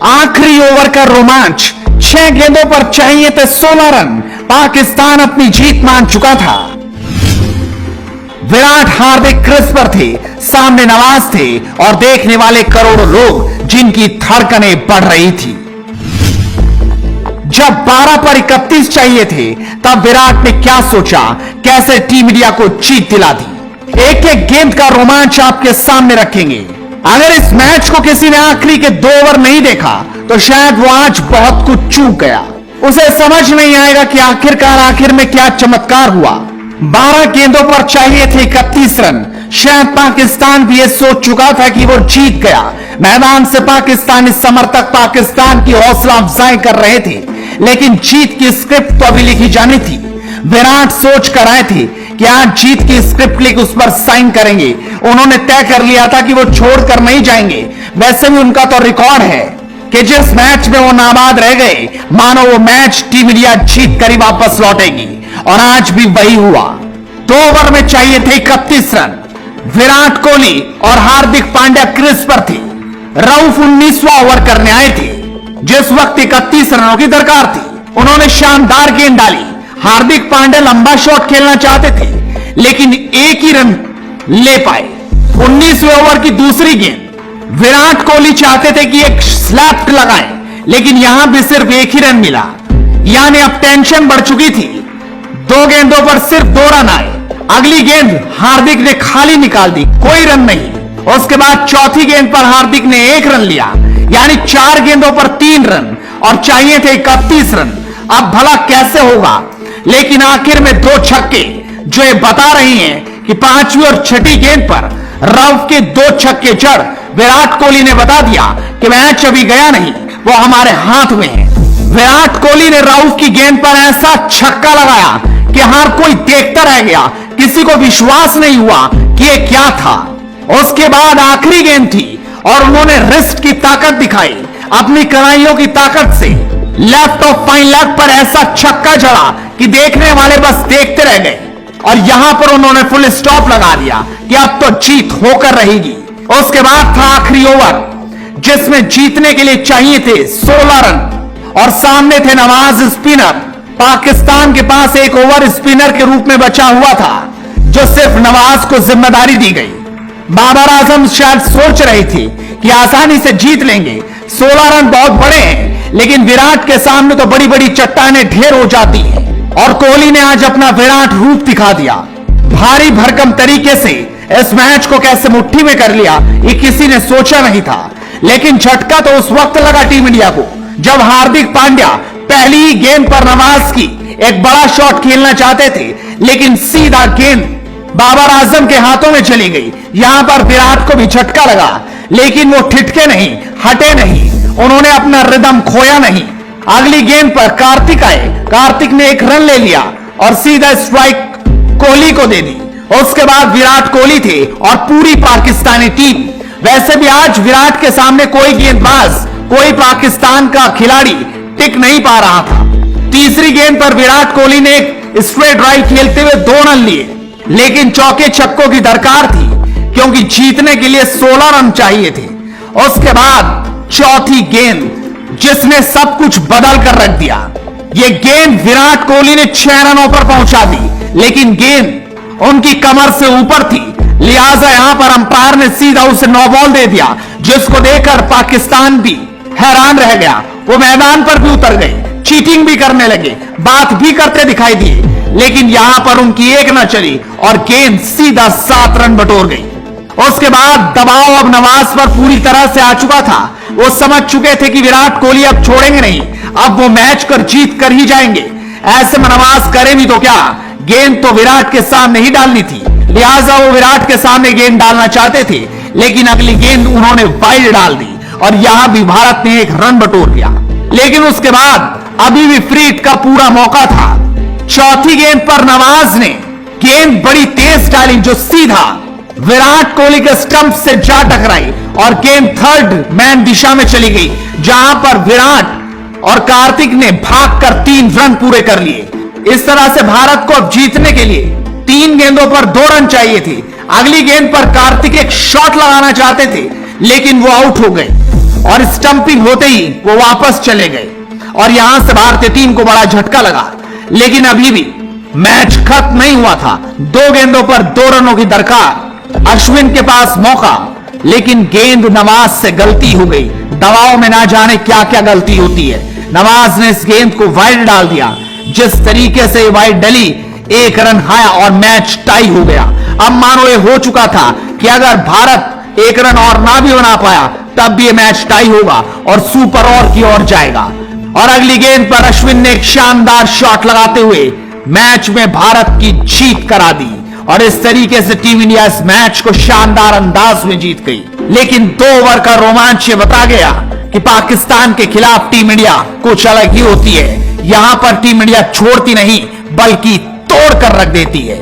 आखिरी ओवर का रोमांच, 6 गेंदों पर चाहिए थे 16 रन। पाकिस्तान अपनी जीत मान चुका था। विराट, हार्दिक क्रीज पर थे, सामने नवाज थे और देखने वाले करोड़ों लोग जिनकी धड़कनें बढ़ रही थी। जब 12 पर 31 चाहिए थे तब विराट ने क्या सोचा, कैसे टीम इंडिया को जीत दिला दी। एक एक गेंद का रोमांच आपके सामने रखेंगे। अगर इस मैच को किसी ने आखिरी के 2 ओवर नहीं देखा तो शायद वो आज बहुत कुछ चूक गया। उसे समझ नहीं आएगा कि आखिरकार आखिर में क्या चमत्कार हुआ। 12 गेंदों पर चाहिए थे 31 रन। शायद पाकिस्तान भी ये सोच चुका था कि वो जीत गया। मैदान से पाकिस्तानी समर्थक पाकिस्तान की हौसला अफजाई कर रहे थे, लेकिन जीत की स्क्रिप्ट तो अभी लिखी जानी थी। विराट सोच कर आए थे कि आज जीत की स्क्रिप्ट लिख उस पर साइन करेंगे। उन्होंने तय कर लिया था कि वो छोड़कर नहीं जाएंगे। वैसे भी उनका तो रिकॉर्ड है कि जिस मैच में वो नाबाद रह गए, मानो वो मैच टीम इंडिया जीत कर ही वापस लौटेगी, और आज भी वही हुआ। 2 ओवर में चाहिए थे 31 रन। विराट कोहली और हार्दिक पांड्या क्रीज पर थे। रऊफ 19वां ओवर करने आए थे, जिस वक्त 31 रनों की दरकार थी। उन्होंने शानदार गेंद डाली। हार्दिक पांड्या लंबा शॉट खेलना चाहते थे, लेकिन एक ही रन ले पाए। 19वें ओवर की दूसरी गेंद, विराट कोहली चाहते थे कि एक स्लैप लगाएं, लेकिन यहां भी सिर्फ एक ही रन मिला। यानी अब टेंशन बढ़ चुकी थी। 2 गेंदों पर सिर्फ 2 रन आए। अगली गेंद हार्दिक ने खाली निकाल दी, कोई रन नहीं। उसके बाद चौथी गेंद पर हार्दिक ने 1 रन लिया, यानी 4 गेंदों पर 3 रन और चाहिए थे 31 रन। अब भला कैसे होगा, लेकिन आखिर में 2 छक्के जो ये बता रही हैं कि 5वीं और 6ठी गेंद पर रऊफ के 2 छक्के जड़ विराट कोहली ने बता दिया कि मैच अभी गया नहीं, वो हमारे हाथ में है। विराट कोहली ने रऊफ की गेंद पर ऐसा छक्का लगाया कि हर कोई देखता रह गया। किसी को विश्वास नहीं हुआ कि ये क्या था। उसके बाद आखिरी गेंद थी और उन्होंने रिस्ट की ताकत दिखाई, अपनी कलाइयों की ताकत से लेफ्ट ऑफ फाइन लेग पर ऐसा छक्का जड़ा कि देखने वाले बस देखते रह गए। और यहां पर उन्होंने फुल स्टॉप लगा दिया कि अब तो जीत होकर रहेगी। उसके बाद था आखिरी ओवर, जिसमें जीतने के लिए चाहिए थे 16 रन और सामने थे नवाज स्पिनर। पाकिस्तान के पास एक ओवर स्पिनर के रूप में बचा हुआ था, जो सिर्फ नवाज को जिम्मेदारी दी गई। बाबर आजम शायद सोच रही थी कि आसानी से जीत लेंगे। 16 रन बहुत बड़े हैं, लेकिन विराट के सामने तो बड़ी बड़ी चट्टानें ढेर हो जाती हैं। और कोहली ने आज अपना विराट रूप दिखा दिया। भारी भरकम तरीके से इस मैच को कैसे मुट्ठी में कर लिया, ये किसी ने सोचा नहीं था। लेकिन झटका तो उस वक्त लगा टीम इंडिया को, जब हार्दिक पांड्या पहली ही गेंद पर नवाज की एक बड़ा शॉट खेलना चाहते थे, लेकिन सीधा गेंद बाबर आजम के हाथों में चली गई। यहां पर विराट को भी झटका लगा, लेकिन वो ठिठके नहीं, हटे नहीं, उन्होंने अपना रिदम खोया नहीं। अगली गेंद पर कार्तिक आए, कार्तिक ने 1 रन ले लिया और सीधा स्ट्राइक कोहली को दे दी। उसके बाद विराट कोहली थे और पूरी पाकिस्तानी टीम। वैसे भी आज विराट के सामने कोई गेंदबाज, कोई पाकिस्तान का खिलाड़ी टिक नहीं पा रहा था। तीसरी गेंद पर विराट कोहली ने एक स्ट्रेट ड्राइव खेलते हुए 2 रन लिए, लेकिन चौके छक्कों की दरकार थी, क्योंकि जीतने के लिए 16 रन चाहिए थे। उसके बाद चौथी गेंद, जिसने सब कुछ बदल कर रख दिया। यह गेंद विराट कोहली ने 6 रनों पर पहुंचा दी, लेकिन गेंद उनकी कमर से ऊपर थी, लिहाजा यहां पर अंपायर ने सीधा उसे 9 बॉल दे दिया, जिसको देखकर पाकिस्तान भी हैरान रह गया। वो मैदान पर भी उतर गए, चीटिंग भी करने लगे, बात भी करते दिखाई दिए, लेकिन यहां पर उनकी एक न चली और गेंद सीधा 7 रन बटोर गई। उसके बाद दबाव अब नवाज पर पूरी तरह से आ चुका था। वो समझ चुके थे कि विराट कोहली अब छोड़ेंगे नहीं, अब वो मैच कर जीत कर ही जाएंगे। ऐसे में नवाज करे भी तो क्या, गेंद तो विराट के सामने ही डालनी थी, लिहाजा वो विराट के सामने गेंद डालना चाहते थे, लेकिन अगली गेंद उन्होंने वाइड डाल दी और यहां भी भारत ने 1 रन बटोर लिया। लेकिन उसके बाद अभी भी फ्री हिट का पूरा मौका था। चौथी गेंद पर नवाज ने गेंद बड़ी तेज डाली, जो सीधा विराट कोहली के स्टंप से जा टकराई और गेंद 3rd मैन दिशा में चली गई, जहां पर विराट और कार्तिक ने भागकर 3 रन पूरे कर लिए। इस तरह से भारत को अब जीतने के लिए 3 गेंदों पर 2 रन चाहिए थे। अगली गेंद पर कार्तिक एक शॉट लगाना चाहते थे, लेकिन वो आउट हो गए। और स्टंपिंग होते ही वो वापस चले गए और यहां से भारतीय टीम को बड़ा झटका लगा। लेकिन अभी भी मैच खत्म नहीं हुआ था। 2 गेंदों पर 2 रनों की दरकार, अश्विन के पास मौका, लेकिन गेंद नवाज से गलती हो गई। दबाव में ना जाने क्या क्या गलती होती है। नवाज ने इस गेंद को वाइड डाल दिया। जिस तरीके से वाइड डली, 1 रन आया और मैच टाई हो गया। अब मानो ये हो चुका था कि अगर भारत 1 रन और ना भी बना पाया तब भी ये मैच टाई होगा और सुपर ओवर की ओर जाएगा। और अगली गेंद पर अश्विन ने एक शानदार शॉट लगाते हुए मैच में भारत की जीत करा दी और इस तरीके से टीम इंडिया इस मैच को शानदार अंदाज में जीत गई। लेकिन 2 ओवर का रोमांच ये बता गया कि पाकिस्तान के खिलाफ टीम इंडिया कुछ अलग ही होती है। यहां पर टीम इंडिया छोड़ती नहीं बल्कि तोड़ कर रख देती है।